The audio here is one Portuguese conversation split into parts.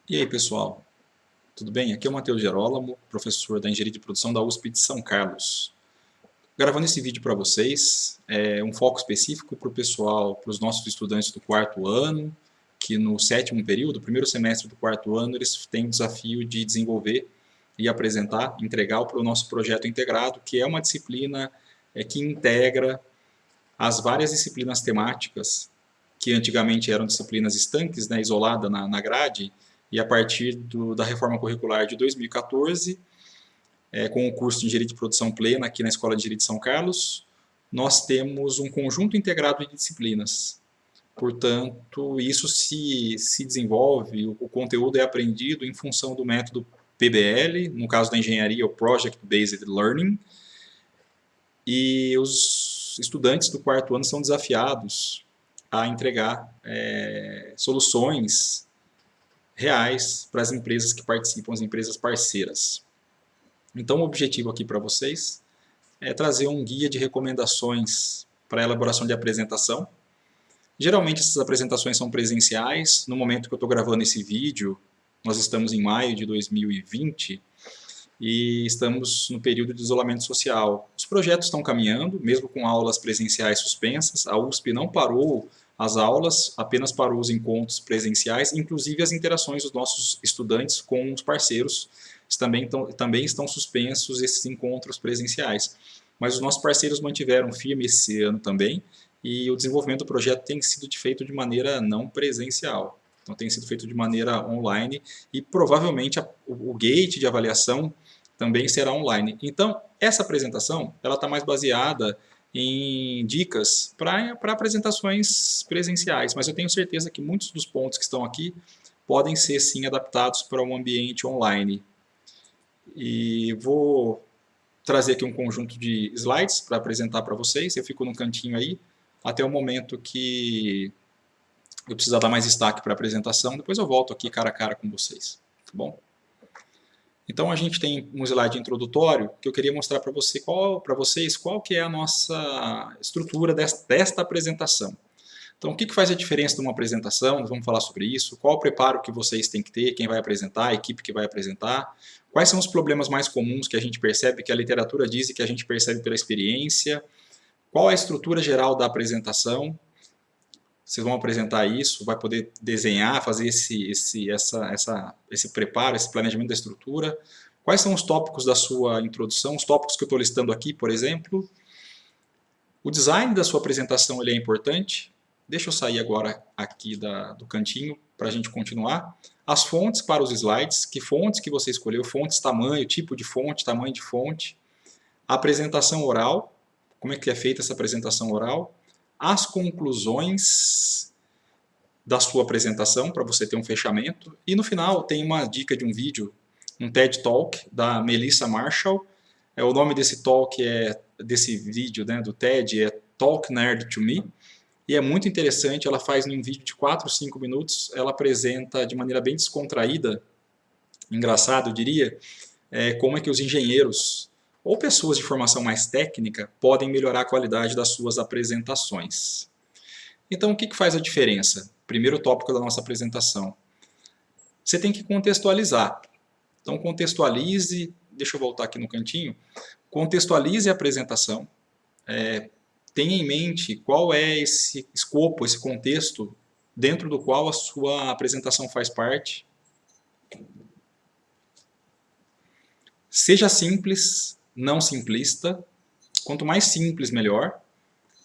E aí, pessoal, tudo bem? Aqui é o Matheus Gerolamo, professor da Engenharia de Produção da USP de São Carlos. Gravando esse vídeo para vocês, um foco específico para o pessoal, para os nossos estudantes do quarto ano, que no sétimo período, primeiro semestre do quarto ano, eles têm o desafio de desenvolver e apresentar, entregar para o nosso projeto integrado, que é uma disciplina que integra as várias disciplinas temáticas, que antigamente eram disciplinas estanques, né, isoladas na grade, e a partir da reforma curricular de 2014, com o curso de Engenharia de Produção Plena aqui na Escola de Engenharia de São Carlos, nós temos um conjunto integrado de disciplinas. Portanto, isso se desenvolve, o conteúdo é aprendido em função do método PBL, no caso da engenharia, o Project Based Learning, e os estudantes do quarto ano são desafiados a entregar soluções reais para as empresas que participam, as empresas parceiras. Então, o objetivo aqui para vocês é trazer um guia de recomendações para a elaboração de apresentação. Geralmente essas apresentações são presenciais. No momento que eu estou gravando esse vídeo, nós estamos em maio de 2020 e estamos no período de isolamento social. Os projetos estão caminhando, mesmo com aulas presenciais suspensas. A USP não parou as aulas, apenas parou os encontros presenciais, inclusive as interações dos nossos estudantes com os parceiros também estão suspensos esses encontros presenciais. Mas os nossos parceiros mantiveram firme esse ano também, e o desenvolvimento do projeto tem sido feito de maneira não presencial. Então tem sido feito de maneira online e provavelmente o gate de avaliação também será online. Então essa apresentação ela está mais baseada em dicas para apresentações presenciais, mas eu tenho certeza que muitos dos pontos que estão aqui podem ser sim adaptados para um ambiente online. E vou trazer aqui um conjunto de slides para apresentar para vocês. Eu fico no cantinho aí até o momento que eu precisar dar mais destaque para a apresentação. Depois eu volto aqui cara a cara com vocês. Tá bom? Então a gente tem um slide introdutório que eu queria mostrar para vocês qual que é a nossa estrutura desta apresentação. Então o que faz a diferença de uma apresentação? Nós vamos falar sobre isso. Qual o preparo que vocês têm que ter, quem vai apresentar, a equipe que vai apresentar. Quais são os problemas mais comuns que a gente percebe, que a literatura diz e que a gente percebe pela experiência. Qual a estrutura geral da apresentação. Vocês vão apresentar isso, vai poder desenhar, fazer esse preparo, esse planejamento da estrutura. Quais são os tópicos da sua introdução, os tópicos que eu estou listando aqui, por exemplo. O design da sua apresentação ele é importante. Deixa eu sair agora aqui do cantinho para a gente continuar. As fontes para os slides, que fontes que você escolheu, fontes, tamanho, tipo de fonte, tamanho de fonte. A apresentação oral, como é que é feita essa apresentação oral. As conclusões da sua apresentação, para você ter um fechamento. E no final tem uma dica de um vídeo, um TED Talk da Melissa Marshall. O nome desse talk, desse vídeo, né, do TED, é Talk Nerd to Me. E é muito interessante, ela faz em um vídeo de 4 ou 5 minutos, ela apresenta de maneira bem descontraída, engraçado eu diria, como é que os engenheiros ou pessoas de formação mais técnica podem melhorar a qualidade das suas apresentações. Então o que faz a diferença? Primeiro tópico da nossa apresentação. Você tem que contextualizar. Então contextualize, deixa eu voltar aqui no cantinho, contextualize a apresentação, tenha em mente qual é esse escopo, esse contexto dentro do qual a sua apresentação faz parte. Seja simples, não simplista. Quanto mais simples, melhor.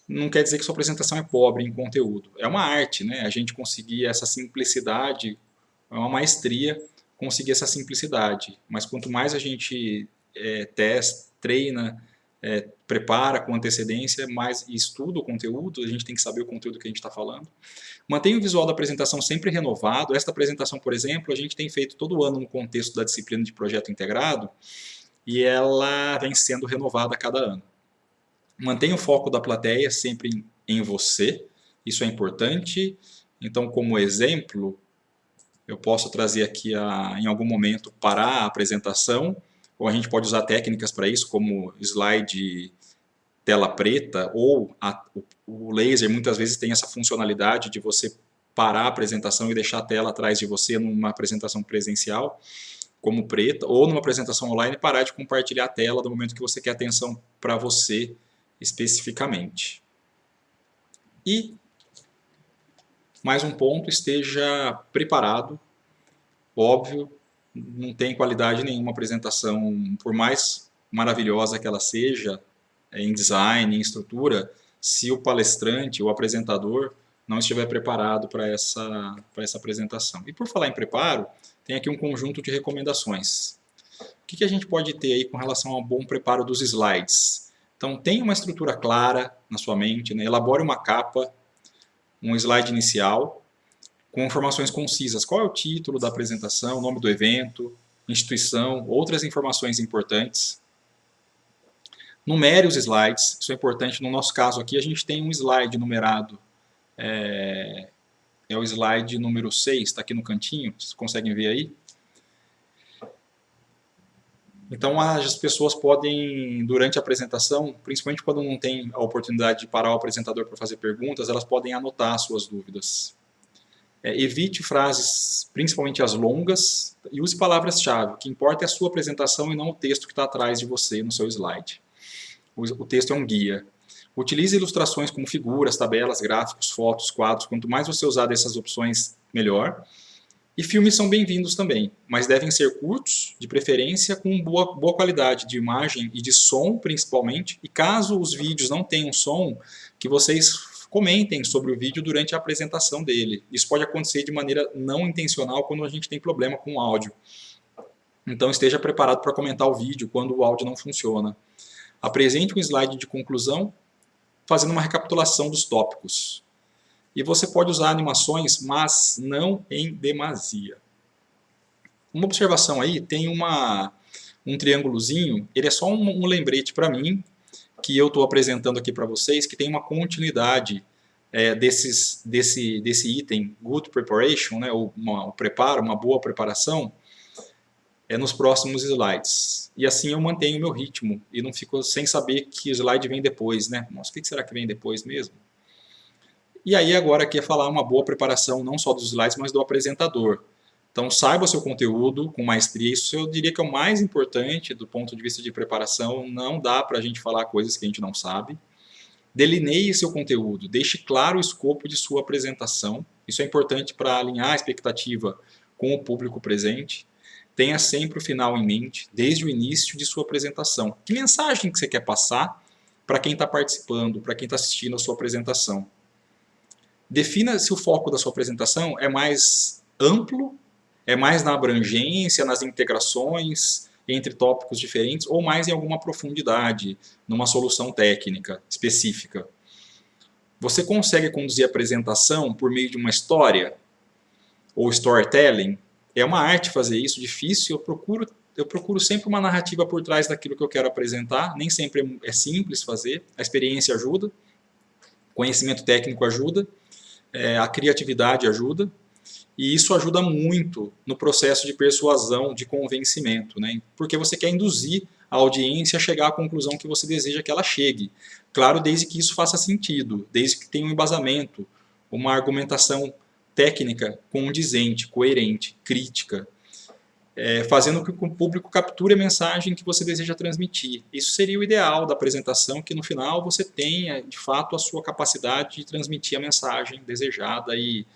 Não quer dizer que sua apresentação é pobre em conteúdo. É uma arte, né? A gente conseguir essa simplicidade, é uma maestria conseguir essa simplicidade. Mas quanto mais a gente testa, treina, prepara com antecedência, mais estuda o conteúdo, a gente tem que saber o conteúdo que a gente está falando. Mantenha o visual da apresentação sempre renovado. Esta apresentação, por exemplo, a gente tem feito todo ano no contexto da disciplina de projeto integrado e ela vem sendo renovada a cada ano. Mantenha o foco da plateia sempre em você, isso é importante. Então, como exemplo, eu posso trazer aqui, em algum momento, parar a apresentação, ou a gente pode usar técnicas para isso, como slide tela preta, ou o laser muitas vezes tem essa funcionalidade de você parar a apresentação e deixar a tela atrás de você numa apresentação presencial, como preta, ou numa apresentação online, parar de compartilhar a tela no momento que você quer atenção para você especificamente. E mais um ponto, esteja preparado. Óbvio, não tem qualidade nenhuma apresentação, por mais maravilhosa que ela seja, em design, em estrutura, se o palestrante, o apresentador, não estiver preparado para essa apresentação. E por falar em preparo, tem aqui um conjunto de recomendações. O que a gente pode ter aí com relação ao bom preparo dos slides? Então, tenha uma estrutura clara na sua mente, né? Elabore uma capa, um slide inicial, com informações concisas. Qual é o título da apresentação, o nome do evento, instituição, outras informações importantes. Numere os slides, isso é importante. No nosso caso aqui, a gente tem um slide numerado. É o slide número 6, está aqui no cantinho, vocês conseguem ver aí? Então as pessoas podem, durante a apresentação, principalmente quando não tem a oportunidade de parar o apresentador para fazer perguntas, elas podem anotar as suas dúvidas. Evite frases, principalmente as longas, e use palavras-chave. O que importa é a sua apresentação e não o texto que está atrás de você no seu slide. O texto é um guia. Utilize ilustrações como figuras, tabelas, gráficos, fotos, quadros. Quanto mais você usar dessas opções, melhor. E filmes são bem-vindos também, mas devem ser curtos, de preferência com boa qualidade de imagem e de som, principalmente. E caso os vídeos não tenham som, que vocês comentem sobre o vídeo durante a apresentação dele. Isso pode acontecer de maneira não intencional quando a gente tem problema com o áudio. Então esteja preparado para comentar o vídeo quando o áudio não funciona. Apresente um slide de conclusão, fazendo uma recapitulação dos tópicos. E você pode usar animações, mas não em demasia. Uma observação aí, tem um triângulozinho, ele é só um lembrete para mim, que eu estou apresentando aqui para vocês, que tem uma continuidade desse item, good preparation, né, ou um preparo, uma boa preparação, nos próximos slides. E assim eu mantenho o meu ritmo e não fico sem saber que slide vem depois, né? Nossa, o que será que vem depois mesmo? E aí agora aqui é falar uma boa preparação, não só dos slides, mas do apresentador. Então saiba o seu conteúdo com maestria, isso eu diria que é o mais importante do ponto de vista de preparação, não dá para a gente falar coisas que a gente não sabe. Delineie seu conteúdo, deixe claro o escopo de sua apresentação, isso é importante para alinhar a expectativa com o público presente. Tenha sempre o final em mente, desde o início de sua apresentação. Que mensagem que você quer passar para quem está participando, para quem está assistindo a sua apresentação? Defina se o foco da sua apresentação é mais amplo, é mais na abrangência, nas integrações entre tópicos diferentes, ou mais em alguma profundidade, numa solução técnica específica. Você consegue conduzir a apresentação por meio de uma história ou storytelling? É uma arte fazer isso, difícil. Eu procuro sempre uma narrativa por trás daquilo que eu quero apresentar. Nem sempre é simples fazer. A experiência ajuda, conhecimento técnico ajuda, a criatividade ajuda. E isso ajuda muito no processo de persuasão, de convencimento, né? Porque você quer induzir a audiência a chegar à conclusão que você deseja que ela chegue. Claro, desde que isso faça sentido, desde que tenha um embasamento, uma argumentação técnica condizente, coerente, crítica, fazendo com que o público capture a mensagem que você deseja transmitir. Isso seria o ideal da apresentação, que no final você tenha, de fato, a sua capacidade de transmitir a mensagem desejada e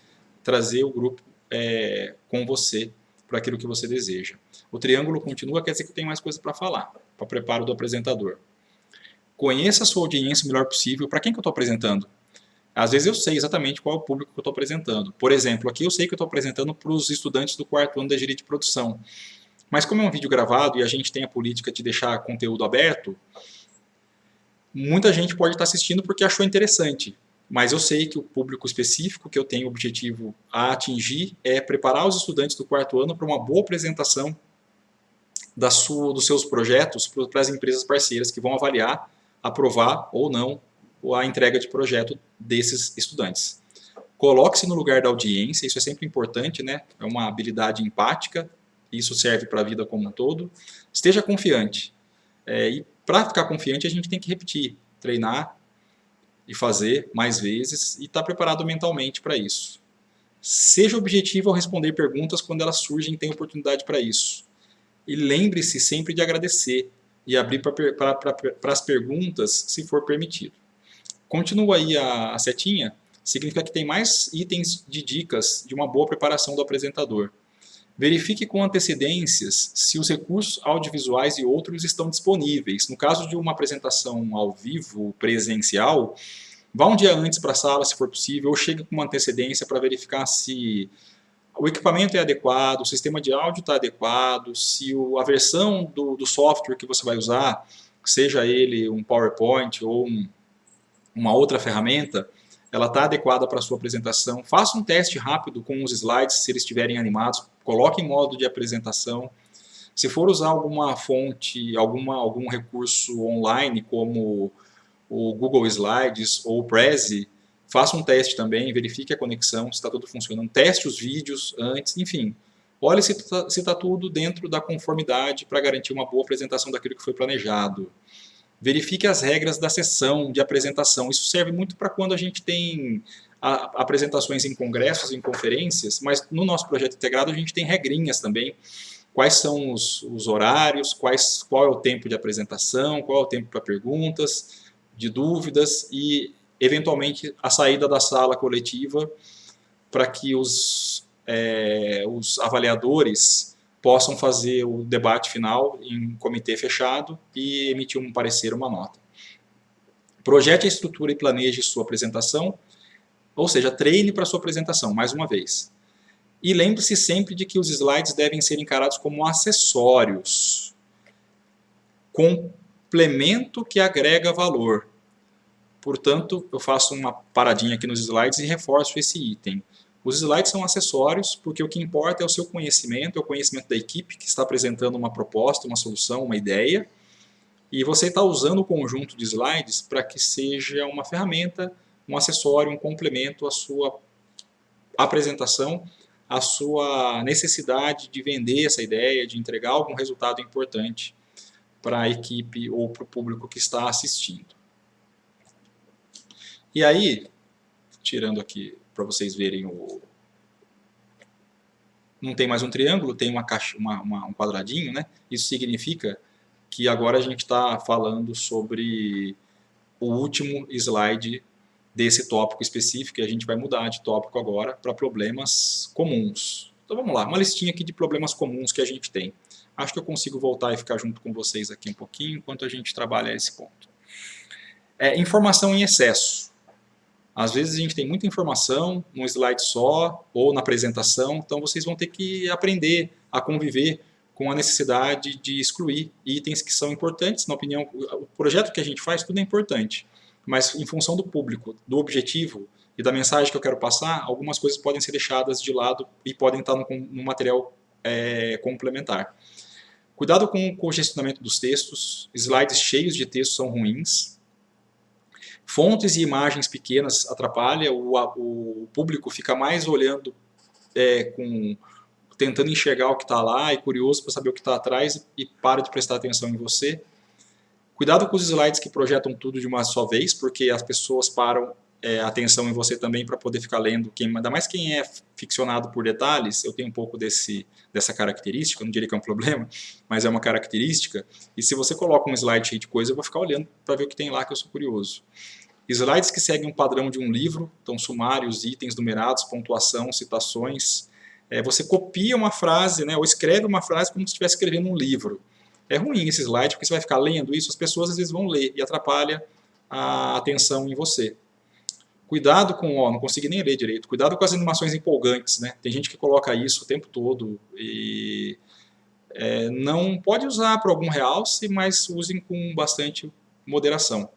trazer o grupo com você para aquilo que você deseja. O triângulo continua, quer dizer que tem mais coisa para falar, para o preparo do apresentador. Conheça a sua audiência o melhor possível. Para quem que eu estou apresentando? Às vezes eu sei exatamente qual é o público que eu estou apresentando. Por exemplo, aqui eu sei que eu estou apresentando para os estudantes do 4º ano da engenharia de produção. Mas como é um vídeo gravado e a gente tem a política de deixar conteúdo aberto, muita gente pode estar assistindo porque achou interessante. Mas eu sei que o público específico que eu tenho o objetivo a atingir é preparar os estudantes do 4º ano para uma boa apresentação dos seus projetos para as empresas parceiras que vão avaliar, aprovar ou não a entrega de projeto desses estudantes. Coloque-se no lugar da audiência, isso é sempre importante, né? É uma habilidade empática, isso serve para a vida como um todo. Esteja confiante. E para ficar confiante a gente tem que repetir, treinar e fazer mais vezes e estar preparado mentalmente para isso. Seja objetivo ao responder perguntas quando elas surgem e tem oportunidade para isso. E lembre-se sempre de agradecer e abrir para as perguntas se for permitido. Continua aí a setinha, significa que tem mais itens de dicas de uma boa preparação do apresentador. Verifique com antecedências se os recursos audiovisuais e outros estão disponíveis. No caso de uma apresentação ao vivo, presencial, vá um dia antes para a sala, se for possível, ou chegue com uma antecedência para verificar se o equipamento é adequado, o sistema de áudio está adequado, se a versão do software que você vai usar, seja ele um PowerPoint ou uma outra ferramenta, ela está adequada para a sua apresentação. Faça um teste rápido com os slides, se eles estiverem animados, coloque em modo de apresentação. Se for usar alguma fonte, algum recurso online, como o Google Slides ou o Prezi, faça um teste também, verifique a conexão, se está tudo funcionando, teste os vídeos antes, enfim. Olhe se está tudo dentro da conformidade para garantir uma boa apresentação daquilo que foi planejado. Verifique as regras da sessão de apresentação. Isso serve muito para quando a gente tem apresentações em congressos, em conferências, mas no nosso projeto integrado a gente tem regrinhas também. Quais são os horários, qual é o tempo de apresentação, qual é o tempo para perguntas, de dúvidas e, eventualmente, a saída da sala coletiva para que os avaliadores possam fazer o debate final em comitê fechado e emitir um parecer, uma nota. Projete a estrutura e planeje sua apresentação, ou seja, treine para sua apresentação, mais uma vez. E lembre-se sempre de que os slides devem ser encarados como acessórios, complemento que agrega valor. Portanto, eu faço uma paradinha aqui nos slides e reforço esse item. Os slides são acessórios porque o que importa é o seu conhecimento, é o conhecimento da equipe que está apresentando uma proposta, uma solução, uma ideia. E você está usando o conjunto de slides para que seja uma ferramenta, um acessório, um complemento à sua apresentação, à sua necessidade de vender essa ideia, de entregar algum resultado importante para a equipe ou para o público que está assistindo. E aí, tirando aqui para vocês verem não tem mais um triângulo, tem um quadradinho, né? Isso significa que agora a gente está falando sobre o último slide desse tópico específico, e a gente vai mudar de tópico agora para problemas comuns. Então vamos lá, uma listinha aqui de problemas comuns que a gente tem. Acho que eu consigo voltar e ficar junto com vocês aqui um pouquinho, enquanto a gente trabalha esse ponto. Informação em excesso. Às vezes a gente tem muita informação num slide só ou na apresentação, então vocês vão ter que aprender a conviver com a necessidade de excluir itens que são importantes. Na opinião, o projeto que a gente faz, tudo é importante, mas em função do público, do objetivo e da mensagem que eu quero passar, algumas coisas podem ser deixadas de lado e podem estar no material complementar. Cuidado com o congestionamento dos textos, slides cheios de texto são ruins. Fontes e imagens pequenas atrapalham, o público fica mais olhando, tentando enxergar o que está lá e curioso para saber o que está atrás e para de prestar atenção em você. Cuidado com os slides que projetam tudo de uma só vez, porque as pessoas param a atenção em você também para poder ficar lendo. Ainda mais quem é ficcionado por detalhes, eu tenho um pouco dessa característica, eu não diria que é um problema, mas é uma característica. E se você coloca um slide cheio de coisa, eu vou ficar olhando para ver o que tem lá, que eu sou curioso. Slides que seguem um padrão de um livro, então sumários, itens numerados, pontuação, citações. Você copia uma frase, né, ou escreve uma frase como se estivesse escrevendo um livro. É ruim esse slide, porque você vai ficar lendo isso, as pessoas às vezes vão ler e atrapalha a atenção em você. Cuidado com, não consegui nem ler direito, cuidado com as animações empolgantes, né? Tem gente que coloca isso o tempo todo e não pode usar para algum realce, mas usem com bastante moderação.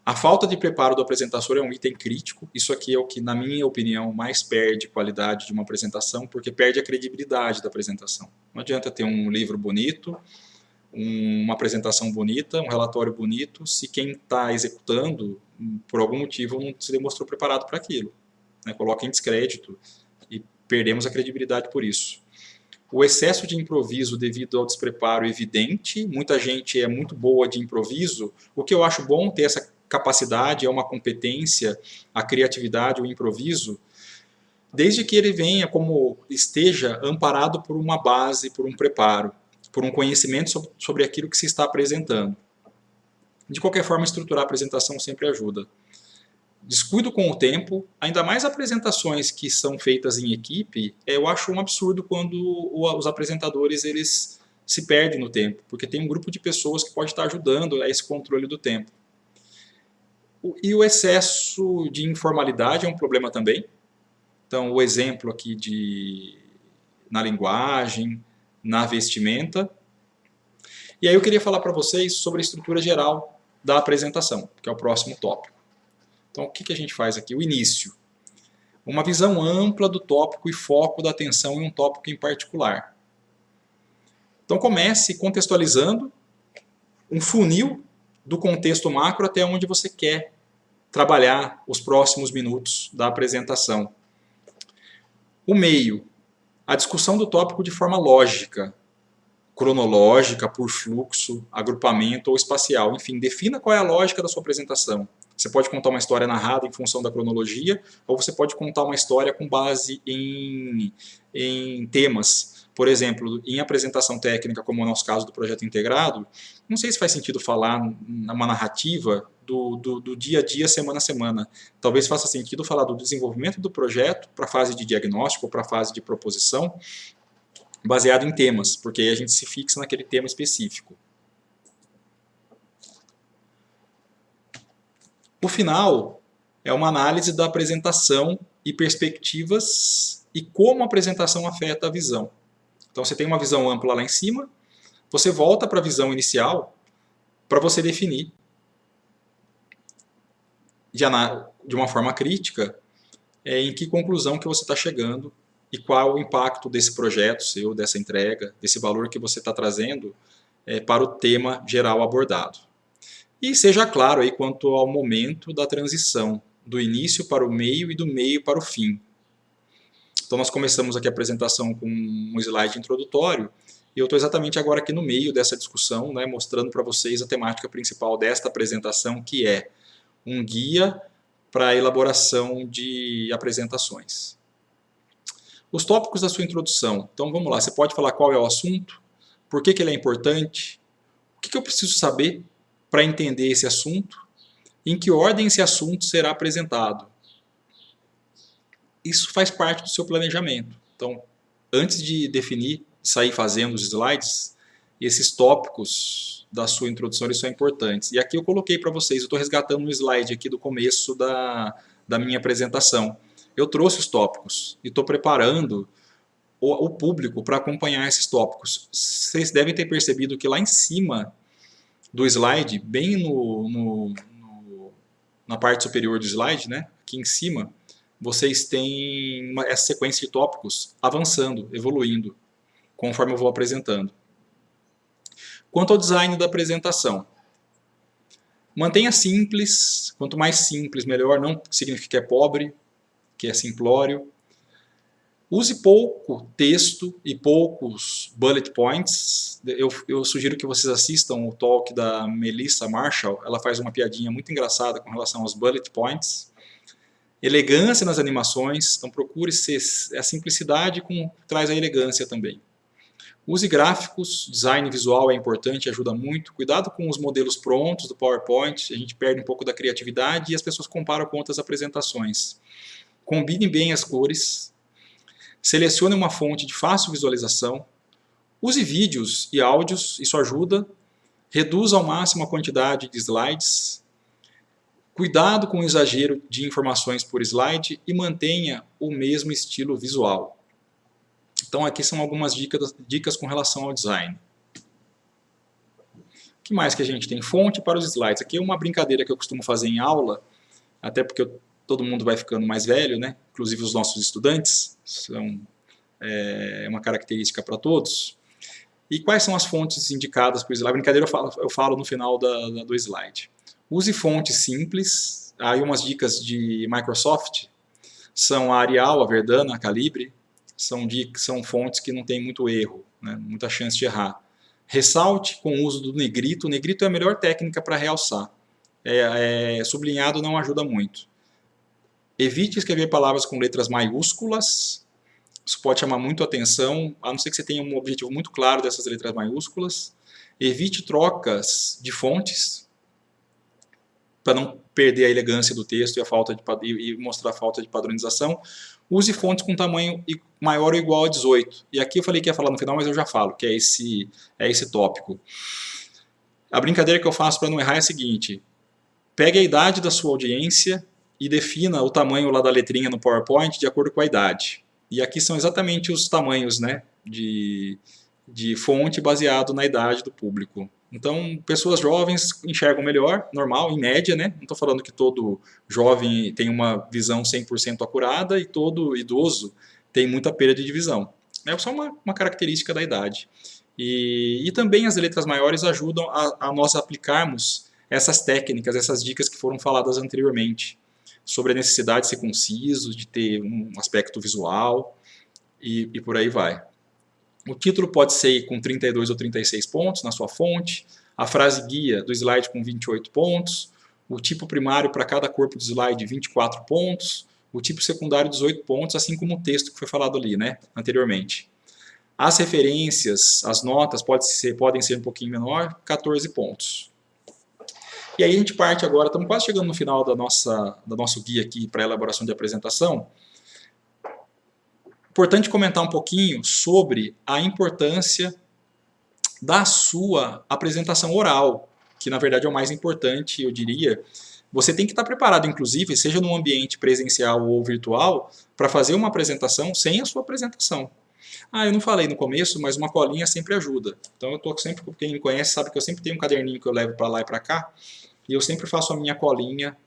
A falta de preparo do apresentador é um item crítico. Isso aqui é o que, na minha opinião, mais perde qualidade de uma apresentação, porque perde a credibilidade da apresentação. Não adianta ter um livro bonito, uma apresentação bonita, um relatório bonito, se quem está executando, por algum motivo, não se demonstrou preparado para aquilo. Coloca em descrédito e perdemos a credibilidade por isso. O excesso de improviso devido ao despreparo evidente. Muita gente é muito boa de improviso. O que eu acho bom ter essa capacidade, é uma competência, a criatividade, o improviso. desde que ele venha como esteja amparado por uma base, por um preparo, por um conhecimento sobre aquilo que se está apresentando. De qualquer forma, estruturar a apresentação sempre ajuda. Descuido com o tempo, ainda mais apresentações que são feitas em equipe, eu acho um absurdo quando os apresentadores eles se perdem no tempo, porque tem um grupo de pessoas que pode estar ajudando a esse controle do tempo. E o excesso de informalidade é um problema também. Então, o exemplo aqui na linguagem, na vestimenta. E aí eu queria falar para vocês sobre a estrutura geral da apresentação, que é o próximo tópico. Então, o que a gente faz aqui? O início. Uma visão ampla do tópico e foco da atenção em um tópico em particular. Então, comece contextualizando um funil do contexto macro até onde você quer trabalhar os próximos minutos da apresentação. O meio. A discussão do tópico de forma lógica, cronológica, por fluxo, agrupamento ou espacial. Enfim, defina qual é a lógica da sua apresentação. Você pode contar uma história narrada em função da cronologia, ou você pode contar uma história com base em temas. Por exemplo, em apresentação técnica, como é o nosso caso do projeto integrado, não sei se faz sentido falar numa narrativa do dia a dia, semana a semana. Talvez faça sentido falar do desenvolvimento do projeto para a fase de diagnóstico ou para a fase de proposição, baseado em temas, porque aí a gente se fixa naquele tema específico. O final é uma análise da apresentação e perspectivas e como a apresentação afeta a visão. Então você tem uma visão ampla lá em cima, você volta para a visão inicial para você definir de uma forma crítica em que conclusão que você está chegando e qual o impacto desse projeto seu, dessa entrega, desse valor que você está trazendo para o tema geral abordado. E seja claro aí quanto ao momento da transição, do início para o meio e do meio para o fim. Então nós começamos aqui a apresentação com um slide introdutório, e eu estou exatamente agora aqui no meio dessa discussão, né, mostrando para vocês a temática principal desta apresentação, que é um guia para a elaboração de apresentações. Os tópicos da sua introdução. Então vamos lá, você pode falar qual é o assunto, por que ele é importante, o que eu preciso saber para entender esse assunto, em que ordem esse assunto será apresentado. Isso faz parte do seu planejamento. Então, antes de definir, sair fazendo os slides, esses tópicos da sua introdução eles são importantes. E aqui eu coloquei para vocês, eu estou resgatando um slide aqui do começo da minha apresentação. Eu trouxe os tópicos e estou preparando o público para acompanhar esses tópicos. Vocês devem ter percebido que lá em cima do slide, bem na parte superior do slide, né, aqui em cima, vocês têm essa sequência de tópicos avançando, evoluindo, conforme eu vou apresentando. Quanto ao design da apresentação, mantenha simples, quanto mais simples melhor, não significa que é pobre, que é simplório. Use pouco texto e poucos bullet points. Eu sugiro que vocês assistam o talk da Melissa Marshall. Ela faz uma piadinha muito engraçada com relação aos bullet points. Elegância nas animações. Então procure ser a simplicidade traz a elegância também. Use gráficos, design visual é importante, ajuda muito. Cuidado com os modelos prontos do PowerPoint. A gente perde um pouco da criatividade e as pessoas comparam com outras apresentações. Combine bem as cores. Selecione uma fonte de fácil visualização, use vídeos e áudios, isso ajuda, reduza ao máximo a quantidade de slides, cuidado com o exagero de informações por slide e mantenha o mesmo estilo visual. Então aqui são algumas dicas com relação ao design. O que mais que a gente tem? Fonte para os slides. Aqui é uma brincadeira que eu costumo fazer em aula, até porque todo mundo vai ficando mais velho, né? Inclusive os nossos estudantes, é uma característica para todos. E quais são as fontes indicadas para o slide? A brincadeira eu falo no final do slide. Use fontes simples, aí umas dicas de Microsoft, são a Arial, a Verdana, a Calibre, são fontes que não tem muito erro, né? Muita chance de errar. Ressalte com o uso do negrito. O negrito é a melhor técnica para realçar. Sublinhado não ajuda muito. Evite escrever palavras com letras maiúsculas. Isso pode chamar muito a atenção, a não ser que você tenha um objetivo muito claro dessas letras maiúsculas. Evite trocas de fontes, para não perder a elegância do texto e mostrar a falta de padronização. Use fontes com tamanho maior ou igual a 18. E aqui eu falei que ia falar no final, mas eu já falo, que é esse tópico. A brincadeira que eu faço para não errar é a seguinte: pegue a idade da sua audiência e defina o tamanho lá da letrinha no PowerPoint de acordo com a idade. E aqui são exatamente os tamanhos, né, de fonte baseado na idade do público. Então, pessoas jovens enxergam melhor, normal, em média, né? Não estou falando que todo jovem tem uma visão 100% acurada e todo idoso tem muita perda de visão. É só uma característica da idade. E também as letras maiores ajudam a nós aplicarmos essas técnicas, essas dicas que foram faladas anteriormente, sobre a necessidade de ser conciso, de ter um aspecto visual e por aí vai. O título pode ser com 32 ou 36 pontos na sua fonte, a frase guia do slide com 28 pontos, o tipo primário para cada corpo do slide 24 pontos, o tipo secundário 18 pontos, assim como o texto que foi falado ali, né, anteriormente. As referências, as notas podem ser um pouquinho menor, 14 pontos. E aí a gente parte agora, estamos quase chegando no final do nosso guia aqui para elaboração de apresentação. Importante comentar um pouquinho sobre a importância da sua apresentação oral, que na verdade é o mais importante, eu diria. Você tem que estar preparado, inclusive, seja num ambiente presencial ou virtual, para fazer uma apresentação sem a sua apresentação. Eu não falei no começo, mas uma colinha sempre ajuda. Então eu estou sempre, quem me conhece sabe que eu sempre tenho um caderninho que eu levo para lá e para cá, e eu sempre faço a minha colinha,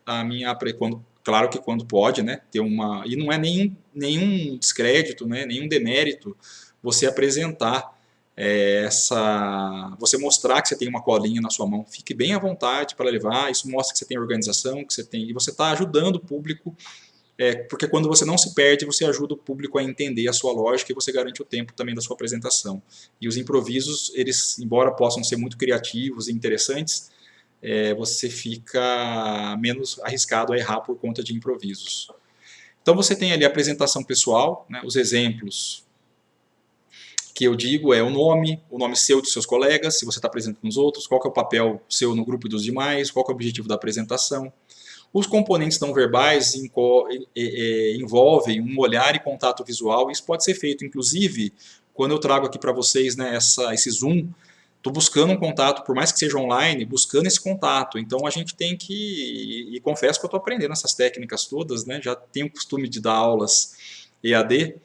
claro que quando pode, né, ter uma, e não é nenhum descrédito, né, nenhum demérito você apresentar você mostrar que você tem uma colinha na sua mão. Fique bem à vontade para levar, isso mostra que você tem organização, e você está ajudando o público, porque quando você não se perde, você ajuda o público a entender a sua lógica e você garante o tempo também da sua apresentação. E os improvisos, eles, embora possam ser muito criativos e interessantes, você fica menos arriscado a errar por conta de improvisos. Então você tem ali a apresentação pessoal, né, os exemplos que eu digo o nome seu dos seus colegas, se você está apresentando os outros, qual que é o papel seu no grupo e dos demais, qual que é o objetivo da apresentação. Os componentes não verbais envolvem um olhar e contato visual, isso pode ser feito, inclusive, quando eu trago aqui para vocês, né, esse Zoom, estou buscando um contato, por mais que seja online, buscando esse contato. Então a gente tem que, e confesso que eu estou aprendendo essas técnicas todas, né? Já tenho o costume de dar aulas EAD,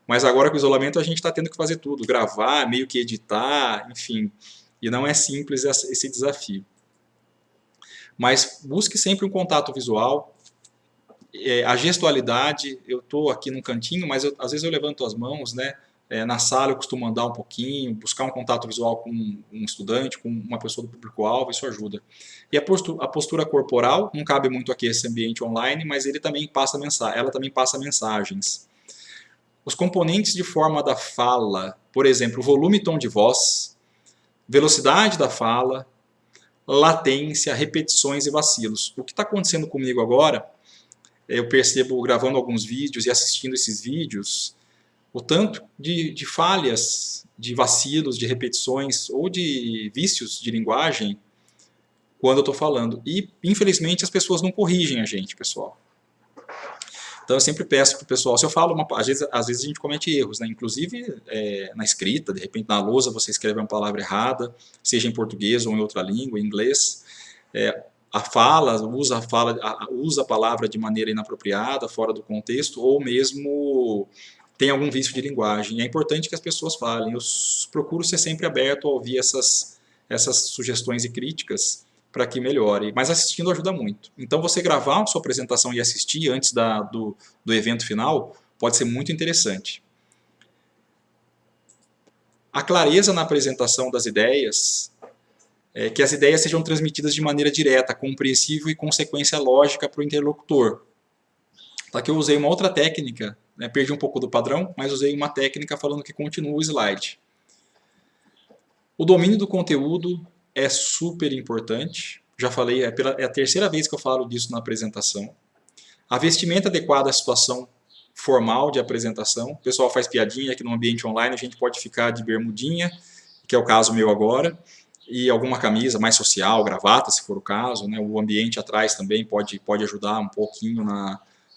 mas agora com o isolamento a gente está tendo que fazer tudo, gravar, meio que editar, enfim. E não é simples esse desafio. Mas busque sempre um contato visual. A gestualidade, eu estou aqui num cantinho, mas às vezes eu levanto as mãos, né? Na sala eu costumo andar um pouquinho, buscar um contato visual com um estudante, com uma pessoa do público-alvo, isso ajuda. E a postura corporal, não cabe muito aqui esse ambiente online, mas ela também passa mensagens. Os componentes de forma da fala, por exemplo, volume e tom de voz, velocidade da fala, latência, repetições e vacilos. O que está acontecendo comigo agora, eu percebo gravando alguns vídeos e assistindo esses vídeos, o tanto de falhas, de vacilos, de repetições ou de vícios de linguagem quando eu estou falando. E, infelizmente, as pessoas não corrigem a gente, pessoal. Então, eu sempre peço para o pessoal, se eu falo, às vezes a gente comete erros, né? Inclusive na escrita, de repente na lousa você escreve uma palavra errada, seja em português ou em outra língua, em inglês. Usa a palavra de maneira inapropriada, fora do contexto, ou mesmo tem algum vício de linguagem. É importante que as pessoas falem. Eu procuro ser sempre aberto a ouvir essas sugestões e críticas para que melhore. Mas assistindo ajuda muito. Então você gravar a sua apresentação e assistir antes do evento final pode ser muito interessante. A clareza na apresentação das ideias, que as ideias sejam transmitidas de maneira direta, compreensível e com sequência lógica para o interlocutor. Aqui eu usei uma outra técnica, né, perdi um pouco do padrão, mas usei uma técnica falando que continua o slide. O domínio do conteúdo é super importante. Já falei, é a terceira vez que eu falo disso na apresentação. A vestimenta adequada à situação formal de apresentação. O pessoal faz piadinha que no ambiente online a gente pode ficar de bermudinha, que é o caso meu agora, e alguma camisa mais social, gravata, se for o caso, né? O ambiente atrás também pode ajudar um pouquinho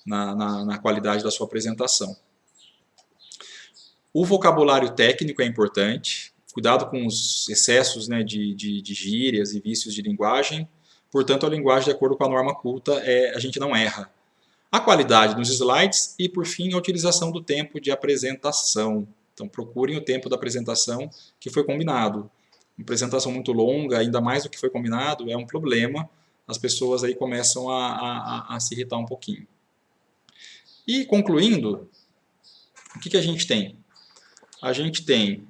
na qualidade da sua apresentação. O vocabulário técnico é importante, cuidado com os excessos, né, de gírias e vícios de linguagem. Portanto, a linguagem, de acordo com a norma culta, a gente não erra. A qualidade nos slides e, por fim, a utilização do tempo de apresentação. Então, procurem o tempo da apresentação que foi combinado. Uma apresentação muito longa, ainda mais do que foi combinado, é um problema. As pessoas aí começam a se irritar um pouquinho. E, concluindo, o que a gente tem? A gente tem,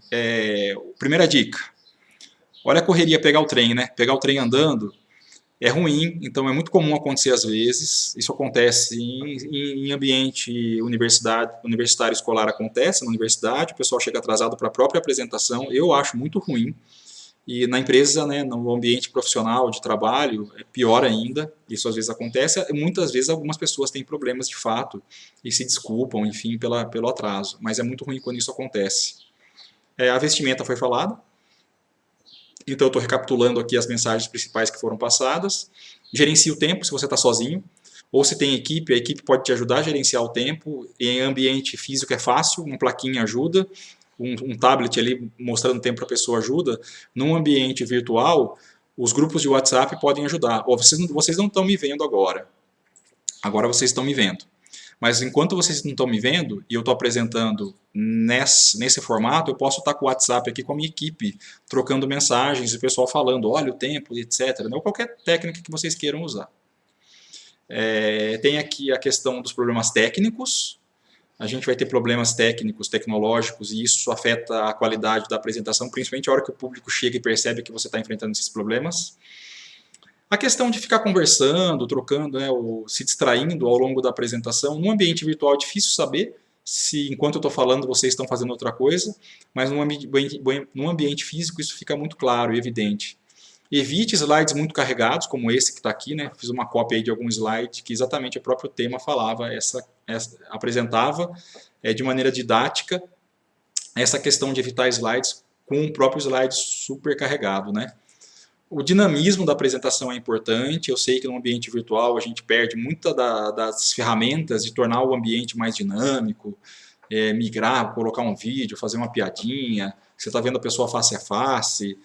primeira dica, olha a correria pegar o trem, né? Pegar o trem andando é ruim, então é muito comum acontecer às vezes. Isso acontece em ambiente universitário escolar, acontece na universidade, o pessoal chega atrasado para a própria apresentação, eu acho muito ruim. E na empresa, né, no ambiente profissional de trabalho, é pior ainda, isso às vezes acontece. Muitas vezes algumas pessoas têm problemas de fato e se desculpam, enfim, pelo atraso, mas é muito ruim quando isso acontece. A vestimenta foi falada, então eu estou recapitulando aqui as mensagens principais que foram passadas. Gerencie o tempo se você está sozinho, ou se tem equipe, a equipe pode te ajudar a gerenciar o tempo. Em ambiente físico é fácil, uma plaquinha ajuda, um tablet ali mostrando o tempo para a pessoa ajuda. Num ambiente virtual, os grupos de WhatsApp podem ajudar. Vocês não estão me vendo agora, agora vocês estão me vendo. Mas enquanto vocês não estão me vendo e eu estou apresentando nesse formato, eu posso estar com o WhatsApp aqui com a minha equipe, trocando mensagens e o pessoal falando, olha o tempo, etc. Ou qualquer técnica que vocês queiram usar. Tem aqui a questão dos problemas técnicos. A gente vai ter problemas técnicos, tecnológicos, e isso afeta a qualidade da apresentação, principalmente a hora que o público chega e percebe que você está enfrentando esses problemas. A questão de ficar conversando, trocando, né, ou se distraindo ao longo da apresentação, no ambiente virtual é difícil saber se enquanto eu estou falando vocês estão fazendo outra coisa, mas num ambiente físico isso fica muito claro e evidente. Evite slides muito carregados, como esse que está aqui, né? Fiz uma cópia aí de algum slide que exatamente o próprio tema falava, apresentava de maneira didática essa questão de evitar slides com o próprio slide super carregado, né? O dinamismo da apresentação é importante. Eu sei que no ambiente virtual a gente perde muitas das ferramentas de tornar o ambiente mais dinâmico, migrar, colocar um vídeo, fazer uma piadinha, você está vendo a pessoa face a face,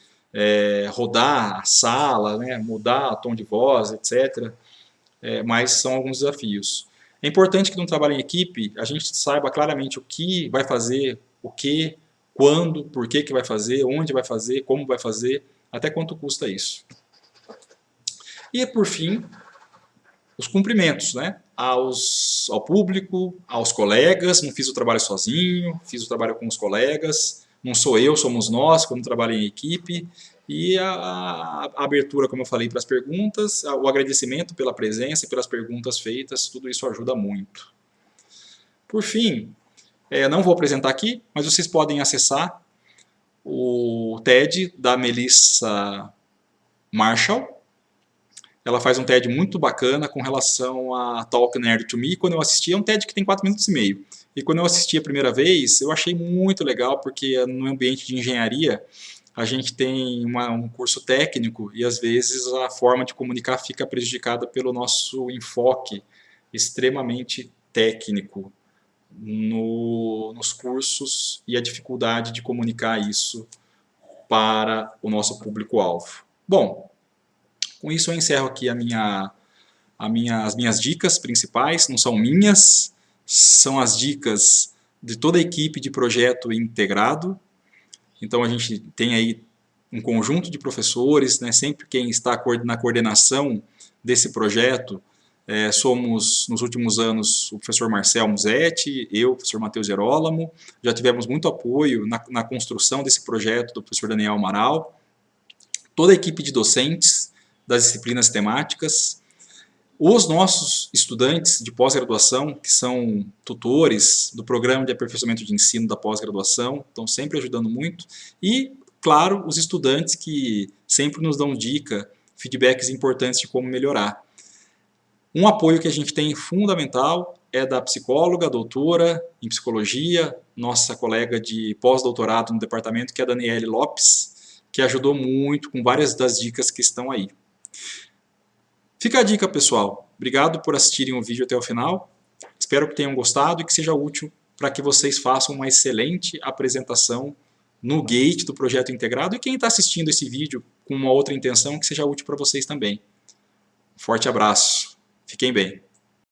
rodar a sala, né, mudar o tom de voz, etc. Mas são alguns desafios. É importante que no trabalho em equipe a gente saiba claramente o que vai fazer, o que, quando, por que vai fazer, onde vai fazer, como vai fazer, até quanto custa isso. E, por fim, os cumprimentos, né? Ao público, aos colegas. Não fiz o trabalho sozinho, fiz o trabalho com os colegas. Não sou eu, somos nós, quando trabalho em equipe. E a abertura, como eu falei, para as perguntas, o agradecimento pela presença e pelas perguntas feitas, tudo isso ajuda muito. Por fim, não vou apresentar aqui, mas vocês podem acessar o TED da Melissa Marshall. Ela faz um TED muito bacana com relação a Talk Nerd to Me. Quando eu assisti, é um TED que tem 4 minutos e meio. E quando eu assisti a primeira vez, eu achei muito legal, porque no ambiente de engenharia, a gente tem um curso técnico e às vezes a forma de comunicar fica prejudicada pelo nosso enfoque extremamente técnico nos cursos e a dificuldade de comunicar isso para o nosso público-alvo. Bom, com isso eu encerro aqui as minhas dicas principais, não são minhas, são as dicas de toda a equipe de projeto integrado. Então a gente tem aí um conjunto de professores, né, sempre quem está na coordenação desse projeto, somos, nos últimos anos, o professor Marcel Musetti, eu, o professor Matheus Gerolamo, já tivemos muito apoio na construção desse projeto do professor Daniel Amaral, toda a equipe de docentes das disciplinas temáticas, os nossos estudantes de pós-graduação, que são tutores do programa de aperfeiçoamento de ensino da pós-graduação, estão sempre ajudando muito, e, claro, os estudantes que sempre nos dão dica, feedbacks importantes de como melhorar. Um apoio que a gente tem fundamental é da psicóloga, doutora em psicologia, nossa colega de pós-doutorado no departamento, que é a Daniele Lopes, que ajudou muito com várias das dicas que estão aí. Fica a dica, pessoal. Obrigado por assistirem o vídeo até o final. Espero que tenham gostado e que seja útil para que vocês façam uma excelente apresentação no Gate do projeto integrado, e quem está assistindo esse vídeo com uma outra intenção, que seja útil para vocês também. Forte abraço. Fiquem bem.